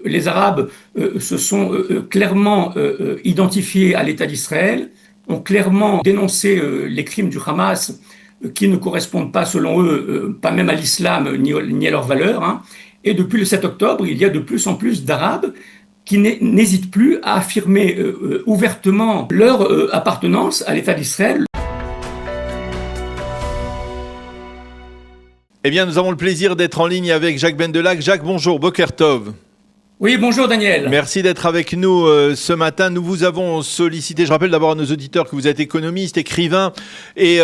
les Arabes se sont clairement identifiés à l'État d'Israël, ont clairement dénoncé les crimes du Hamas qui ne correspondent pas, selon eux, pas même à l'islam ni à leurs valeurs, hein. Et depuis le 7 octobre, il y a de plus en plus d'Arabes qui n'hésitent plus à affirmer ouvertement leur appartenance à l'État d'Israël. Eh bien, nous avons le plaisir d'être en ligne avec Jacques Bendelac. Jacques, bonjour, Boker Tov. Oui, bonjour Daniel. Merci d'être avec nous ce matin. Nous vous avons sollicité, je rappelle d'abord à nos auditeurs que vous êtes économiste, écrivain et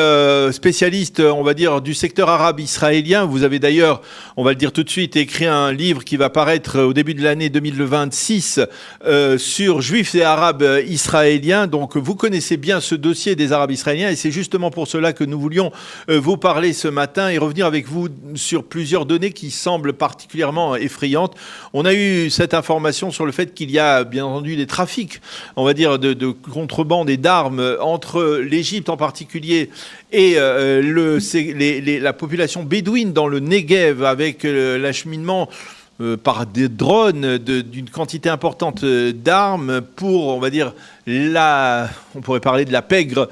spécialiste, on va dire, du secteur arabe israélien. Vous avez d'ailleurs, on va le dire tout de suite, écrit un livre qui va paraître au début de l'année 2026 sur juifs et arabes israéliens. Donc vous connaissez bien ce dossier des arabes israéliens et c'est justement pour cela que nous voulions vous parler ce matin et revenir avec vous sur plusieurs données qui semblent particulièrement effrayantes. On a eu cette information sur le fait qu'il y a bien entendu des trafics, on va dire, de contrebande et d'armes entre l'Égypte en particulier et la population bédouine dans le Negev avec l'acheminement par des drones d'une quantité importante d'armes pour, on va dire, on pourrait parler de la pègre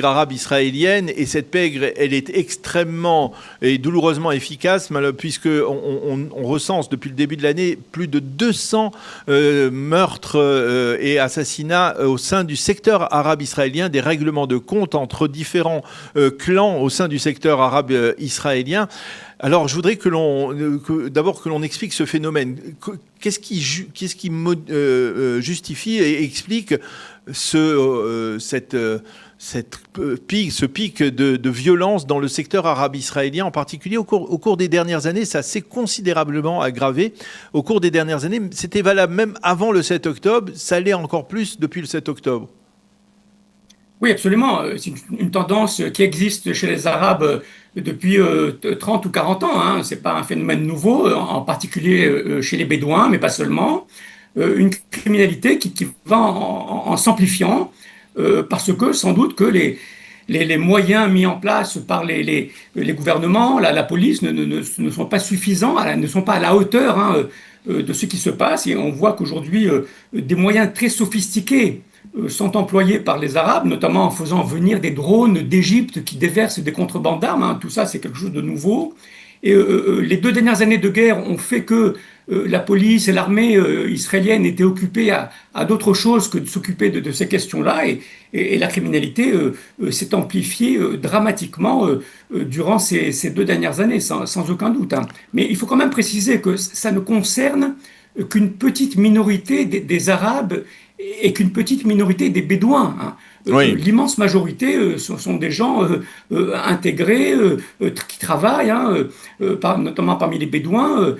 arabe israélienne. Et cette pègre, elle est extrêmement et douloureusement efficace, puisque on recense depuis le début de l'année plus de 200 meurtres et assassinats au sein du secteur arabe israélien, des règlements de compte entre différents clans au sein du secteur arabe israélien. Alors, je voudrais d'abord que l'on explique ce phénomène. Qu'est-ce qui justifie et explique ce pic de violence dans le secteur arabe israélien, en particulier au cours des dernières années? Ça s'est considérablement aggravé. Au cours des dernières années, c'était valable même avant le 7 octobre, ça l'est encore plus depuis le 7 octobre. Oui, absolument. C'est une tendance qui existe chez les Arabes depuis 30 ou 40 ans, hein. Ce n'est pas un phénomène nouveau, en particulier chez les Bédouins, mais pas seulement. Une criminalité qui va en s'amplifiant, parce que sans doute que les moyens mis en place par les gouvernements, la police, ne sont pas suffisants, ne sont pas à la hauteur, hein, de ce qui se passe. Et on voit qu'aujourd'hui, des moyens très sophistiqués sont employés par les Arabes, notamment en faisant venir des drones d'Égypte qui déversent des contrebandes d'armes, hein. Tout ça, c'est quelque chose de nouveau. Et les 2 dernières années de guerre ont fait que la police et l'armée israélienne étaient occupées à d'autres choses que de s'occuper de ces questions-là. Et la criminalité s'est amplifiée dramatiquement durant ces 2 dernières années, sans aucun doute, hein. Mais il faut quand même préciser que ça ne concerne qu'une petite minorité des Arabes et qu'une petite minorité des Bédouins, hein. Oui. L'immense majorité sont des gens intégrés, qui travaillent, hein, notamment parmi les Bédouins,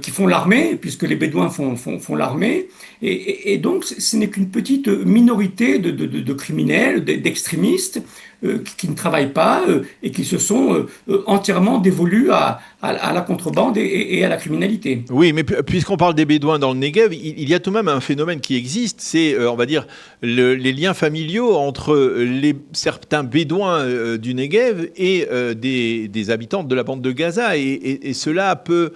qui font l'armée, puisque les Bédouins font l'armée. Et donc, ce n'est qu'une petite minorité de criminels, d'extrémistes, qui ne travaillent pas et qui se sont entièrement dévolus à la contrebande et à la criminalité. Oui, mais puisqu'on parle des Bédouins dans le Negev, il y a tout de même un phénomène qui existe, c'est, on va dire, les liens familiaux entre certains Bédouins du Negev et des habitants de la bande de Gaza. Et cela peut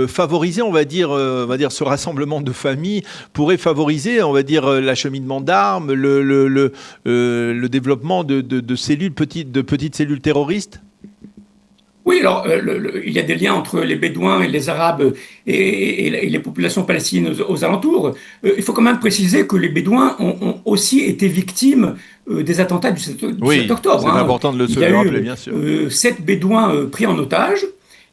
favoriser, on va dire, ce rassemblement de familles pourrait favoriser, on va dire, l'acheminement d'armes, le développement de petites cellules terroristes. Oui, alors il y a des liens entre les Bédouins et les Arabes et les populations palestiniennes aux alentours. Il faut quand même préciser que les Bédouins ont aussi été victimes des attentats du 7 octobre. C'est important de le rappeler, bien sûr. 7 Bédouins pris en otage.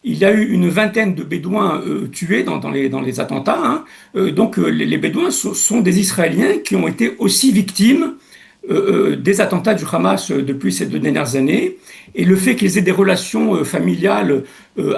Il y a eu une vingtaine de Bédouins tués dans les attentats, hein. Donc les Bédouins sont des Israéliens qui ont été aussi victimes des attentats du Hamas depuis ces 2 dernières années. Et le fait qu'ils aient des relations familiales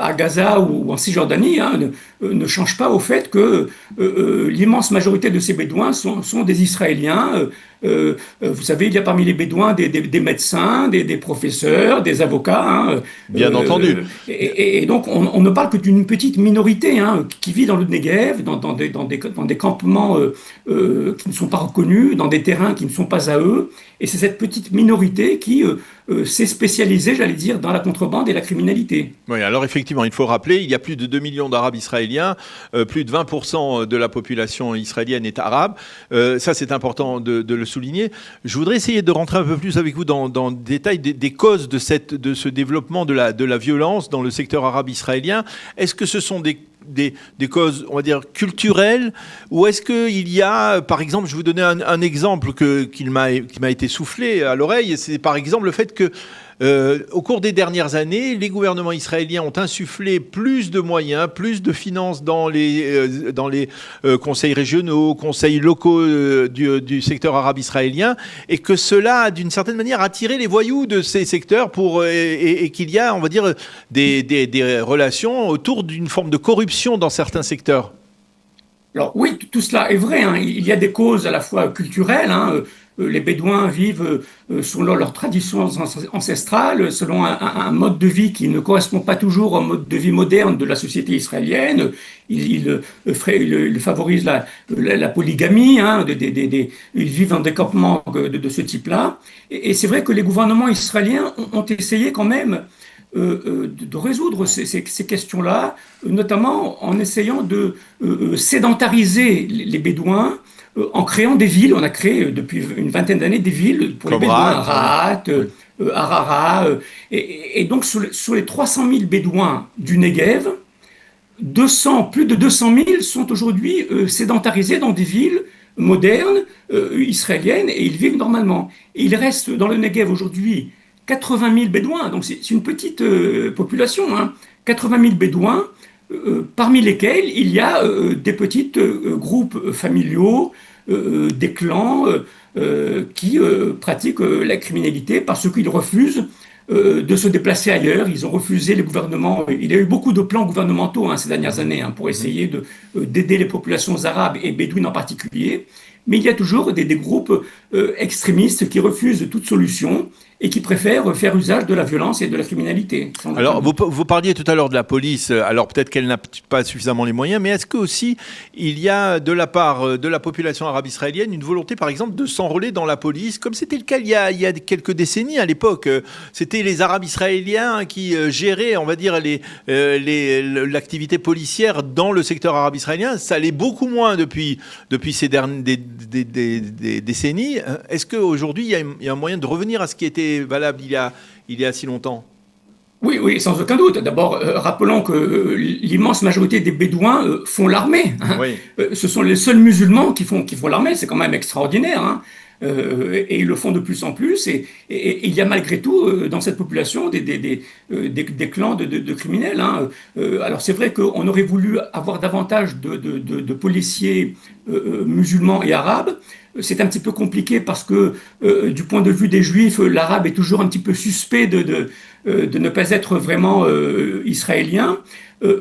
à Gaza ou en Cisjordanie, hein, ne change pas au fait que l'immense majorité de ces Bédouins sont des Israéliens. Vous savez, il y a parmi les Bédouins des médecins, des professeurs, des avocats, hein. Bien entendu. Et donc, on ne parle que d'une petite minorité, hein, qui vit dans le Negev, dans des campements qui ne sont pas reconnus, dans des terrains qui ne sont pas à eux. Et c'est cette petite minorité qui s'est spécialisée, j'allais dire, dans la contrebande et la criminalité. Oui, alors Alors effectivement, il faut rappeler, il y a plus de 2 millions d'Arabes israéliens, plus de 20% de la population israélienne est arabe. Ça, c'est important de le souligner. Je voudrais essayer de rentrer un peu plus avec vous dans le détail des causes de ce développement de la violence dans le secteur arabe israélien. Est-ce que ce sont des causes, on va dire, culturelles, ou est-ce qu'il y a, par exemple, je vais vous donner un exemple qui m'a été soufflé à l'oreille, c'est par exemple le fait que au cours des dernières années, les gouvernements israéliens ont insufflé plus de moyens, plus de finances dans les conseils régionaux, conseils locaux du secteur arabe israélien, et que cela a d'une certaine manière attiré les voyous de ces secteurs et qu'il y a, on va dire, des relations autour d'une forme de corruption dans certains secteurs. Alors oui, tout cela est vrai, hein. Il y a des causes à la fois culturelles, hein. Les Bédouins vivent selon leurs traditions ancestrales, selon un mode de vie qui ne correspond pas toujours au mode de vie moderne de la société israélienne. Ils favorisent la polygamie, hein. Ils vivent dans des campements de ce type-là. Et c'est vrai que les gouvernements israéliens ont essayé quand même de résoudre ces questions-là, notamment en essayant de sédentariser les Bédouins, en créant des villes. On a créé depuis une vingtaine d'années des villes pour les Comme Bédouins, Rahat, Rahat, Harara. Et donc sur les 300 000 Bédouins du Negev, plus de 200 000 sont aujourd'hui sédentarisés dans des villes modernes israéliennes et ils vivent normalement. Et il reste dans le Negev aujourd'hui 80 000 Bédouins, donc c'est une petite population, hein. 80 000 Bédouins, parmi lesquels il y a des petits groupes familiaux, des clans qui pratiquent la criminalité parce qu'ils refusent de se déplacer ailleurs. Ils ont refusé les gouvernements. Il y a eu beaucoup de plans gouvernementaux, hein, ces dernières années, hein, pour essayer d'aider les populations arabes et bédouines en particulier. Mais il y a toujours des groupes extrémistes qui refusent toute solution et qui préfèrent faire usage de la violence et de la criminalité. Alors, vous parliez tout à l'heure de la police, alors peut-être qu'elle n'a pas suffisamment les moyens, mais est-ce que aussi il y a de la part de la population arabe israélienne une volonté, par exemple, de s'enrôler dans la police, comme c'était le cas il y a quelques décennies à l'époque. C'était les Arabes israéliens qui géraient, on va dire, l'activité policière dans le secteur arabe israélien. Ça allait beaucoup moins depuis ces dernières des décennies. Est-ce qu'aujourd'hui, il y a un moyen de revenir à ce qui était valable il y a si longtemps? Oui, oui, sans aucun doute. D'abord, rappelons que l'immense majorité des Bédouins font l'armée, hein. Oui. Ce sont les seuls musulmans qui font l'armée. C'est quand même extraordinaire, hein. Et ils le font de plus en plus. Et il y a malgré tout dans cette population des clans de criminels, hein. Alors c'est vrai qu'on aurait voulu avoir davantage de policiers musulmans et arabes. C'est un petit peu compliqué parce que du point de vue des Juifs, l'arabe est toujours un petit peu suspect de ne pas être vraiment israélien.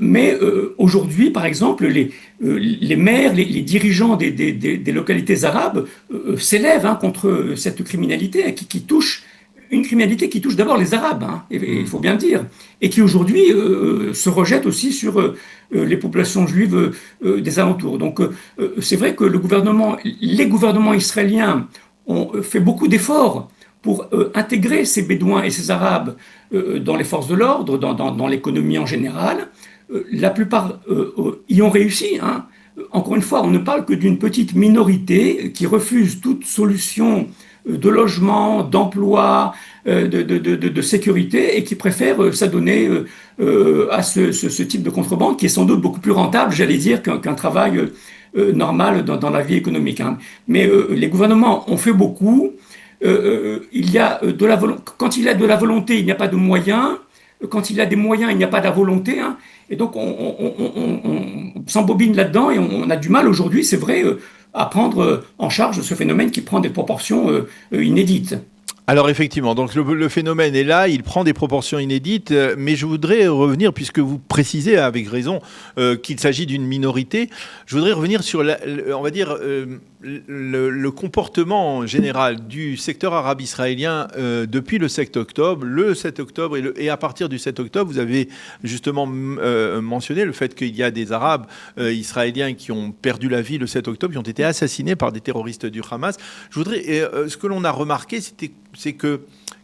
Mais aujourd'hui, par exemple, les maires, les dirigeants des localités arabes s'élèvent, hein, contre cette criminalité, hein, qui touche une criminalité qui touche d'abord les Arabes, hein, il faut bien le dire, et qui aujourd'hui se rejette aussi sur les populations juives des alentours. Donc c'est vrai que les gouvernements israéliens ont fait beaucoup d'efforts pour intégrer ces Bédouins et ces Arabes dans les forces de l'ordre, dans l'économie en général. La plupart y ont réussi, hein. Encore une fois, on ne parle que d'une petite minorité qui refuse toute solution de logement, d'emploi, de sécurité et qui préfèrent s'adonner à ce type de contrebande qui est sans doute beaucoup plus rentable, j'allais dire, qu'un travail normal dans la vie économique, hein. Mais les gouvernements ont fait beaucoup. Il y a quand il y a de la volonté, il n'y a pas de moyens. Quand il y a des moyens, il n'y a pas de la volonté, hein. Et donc on s'embobine là-dedans et on a du mal aujourd'hui, c'est vrai, à prendre en charge ce phénomène qui prend des proportions inédites. Alors effectivement, donc le phénomène est là, il prend des proportions inédites, mais je voudrais revenir, puisque vous précisez avec raison qu'il s'agit d'une minorité, je voudrais revenir sur, on va dire, le comportement général du secteur arabe israélien depuis le 7 octobre. Le 7 octobre et à partir du 7 octobre, vous avez justement mentionné le fait qu'il y a des Arabes israéliens qui ont perdu la vie le 7 octobre, qui ont été assassinés par des terroristes du Hamas. Ce que l'on a remarqué, c'est que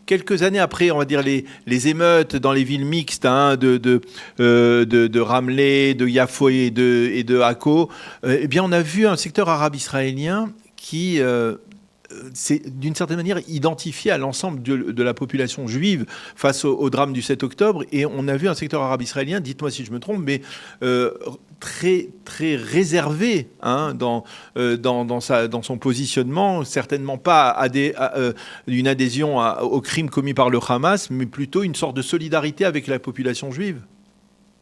quelques années après, on va dire, les émeutes dans les villes mixtes de Ramleh, de Yafo et de Akko, eh bien, on a vu un secteur arabe israélien qui c'est d'une certaine manière identifié à l'ensemble de la population juive face au drame du 7 octobre. Et on a vu un secteur arabe israélien, dites-moi si je me trompe, mais très, très réservé dans son positionnement, certainement pas une adhésion aux crimes commis par le Hamas, mais plutôt une sorte de solidarité avec la population juive.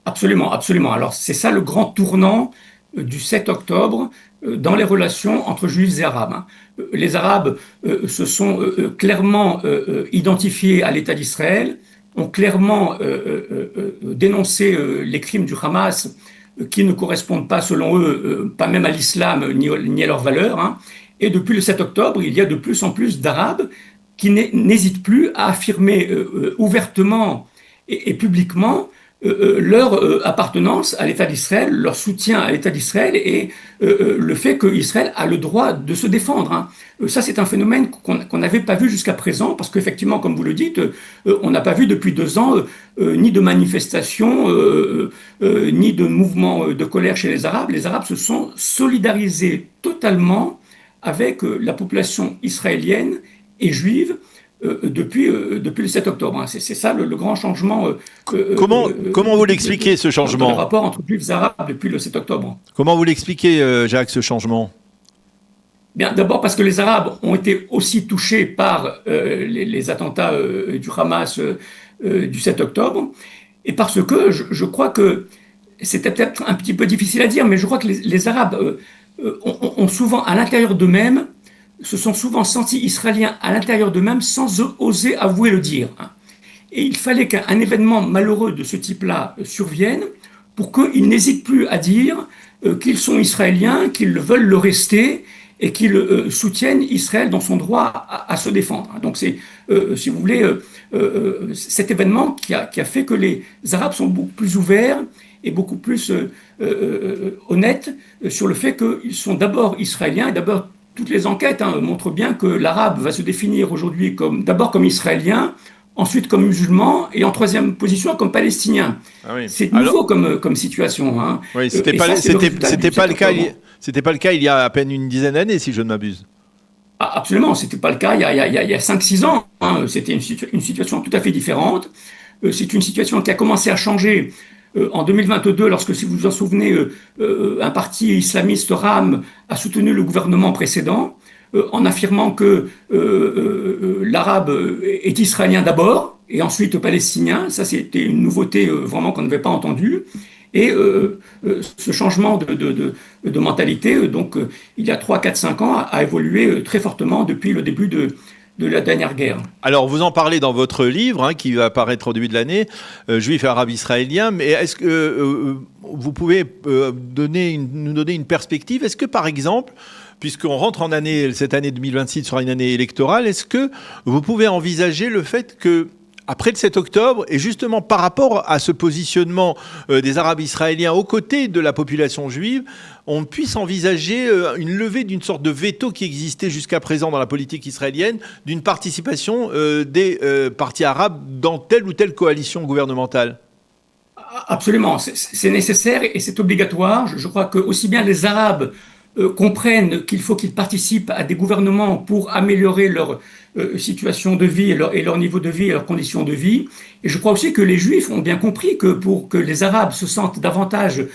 Absolument, absolument. Alors c'est ça le grand tournant du 7 octobre dans les relations entre juifs et arabes, hein. Les arabes se sont clairement identifiés à l'État d'Israël, ont clairement dénoncé les crimes du Hamas qui ne correspondent pas, selon eux, pas même à l'islam ni à leurs valeurs, hein. Et depuis le 7 octobre, il y a de plus en plus d'arabes qui n'hésitent plus à affirmer ouvertement et publiquement leur appartenance à l'État d'Israël, leur soutien à l'État d'Israël et le fait qu'Israël a le droit de se défendre, hein. Ça, c'est un phénomène qu'on n'avait pas vu jusqu'à présent, parce qu'effectivement, comme vous le dites, on n'a pas vu depuis 2 ans ni de manifestations, ni de mouvements de colère chez les Arabes. Les Arabes se sont solidarisés totalement avec la population israélienne et juive depuis le 7 octobre, hein. C'est ça le grand changement. Comment vous l'expliquez, ce changement? Le rapport entre juifs et arabes depuis le 7 octobre. Comment vous l'expliquez, Jacques, ce changement? Bien, d'abord parce que les Arabes ont été aussi touchés par les attentats du Hamas du 7 octobre, et parce que je crois que c'était peut-être un petit peu difficile à dire, mais je crois que les Arabes ont souvent à l'intérieur d'eux-mêmes se sont souvent sentis israéliens à l'intérieur d'eux-mêmes sans oser avouer le dire, hein. Et il fallait qu'un événement malheureux de ce type-là survienne pour qu'ils n'hésitent plus à dire qu'ils sont israéliens, qu'ils veulent le rester et qu'ils soutiennent Israël dans son droit à se défendre. Donc c'est, si vous voulez, cet événement qui a fait que les Arabes sont beaucoup plus ouverts et beaucoup plus honnêtes sur le fait qu'ils sont d'abord israéliens et d'abord. Toutes les enquêtes montrent bien que l'arabe va se définir aujourd'hui d'abord comme israélien, ensuite comme musulman et en troisième position comme palestinien. Ah oui. C'est nouveau comme situation, hein. Oui, c'était pas le cas. C'était pas le cas il y a à peine une dizaine d'années, si je ne m'abuse. Ah, absolument, c'était pas le cas il y a 5-6 ans, hein. C'était une situation tout à fait différente. C'est une situation qui a commencé à changer en 2022, lorsque, si vous vous en souvenez, un parti islamiste RAM a soutenu le gouvernement précédent en affirmant que l'arabe est israélien d'abord et ensuite palestinien. Ça, c'était une nouveauté vraiment qu'on n'avait pas entendue. Et ce changement de mentalité, donc il y a 3, 4, 5 ans, a évolué très fortement depuis le début de la dernière guerre. Alors, vous en parlez dans votre livre, qui va apparaître au début de l'année, Juifs et Arabes israéliens, mais est-ce que vous pouvez nous donner une perspective? Est-ce que, par exemple, puisqu'on rentre cette année 2026 sera une année électorale, est-ce que vous pouvez envisager le fait que, après le 7 octobre, et justement par rapport à ce positionnement des Arabes israéliens aux côtés de la population juive, on puisse envisager une levée d'une sorte de veto qui existait jusqu'à présent dans la politique israélienne, d'une participation des partis arabes dans telle ou telle coalition gouvernementale? Absolument, c'est nécessaire et c'est obligatoire. Je crois que aussi bien les Arabes comprennent qu'il faut qu'ils participent à des gouvernements pour améliorer leur situation de vie et leur niveau de vie et leurs conditions de vie. Et je crois aussi que les Juifs ont bien compris que pour que les Arabes se sentent davantage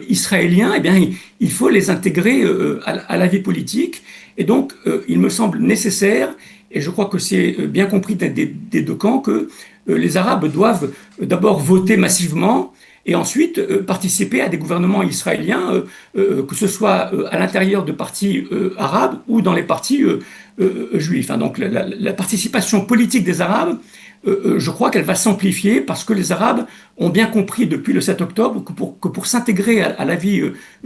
israéliens, eh bien, il faut les intégrer à la vie politique. Et donc, il me semble nécessaire, et je crois que c'est bien compris des deux camps, que les Arabes doivent d'abord voter massivement et ensuite participer à des gouvernements israéliens, que ce soit à l'intérieur de partis arabes ou dans les partis juifs. Donc la participation politique des Arabes, je crois qu'elle va s'amplifier parce que les Arabes ont bien compris depuis le 7 octobre que pour s'intégrer à la vie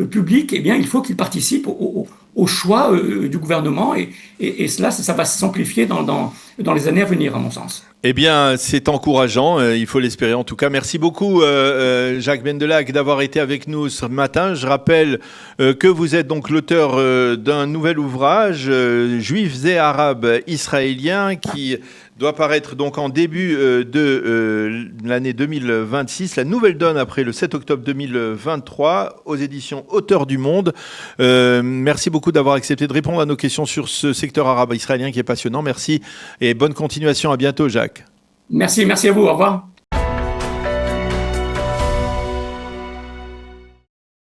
publique, eh bien, il faut qu'ils participent au choix du gouvernement et cela, ça va s'amplifier dans les années à venir, à mon sens. Eh bien, c'est encourageant, il faut l'espérer en tout cas. Merci beaucoup, Jacques Bendelacq, d'avoir été avec nous ce matin. Je rappelle que vous êtes donc l'auteur d'un nouvel ouvrage, Juifs et Arabes israéliens, qui doit paraître donc en début de l'année 2026, La Nouvelle Donne après le 7 octobre 2023 aux éditions Auteurs du Monde. Merci beaucoup d'avoir accepté de répondre à nos questions sur ce secteur arabe israélien qui est passionnant. Merci et bonne continuation. À bientôt, Jacques. Merci à vous. Au revoir.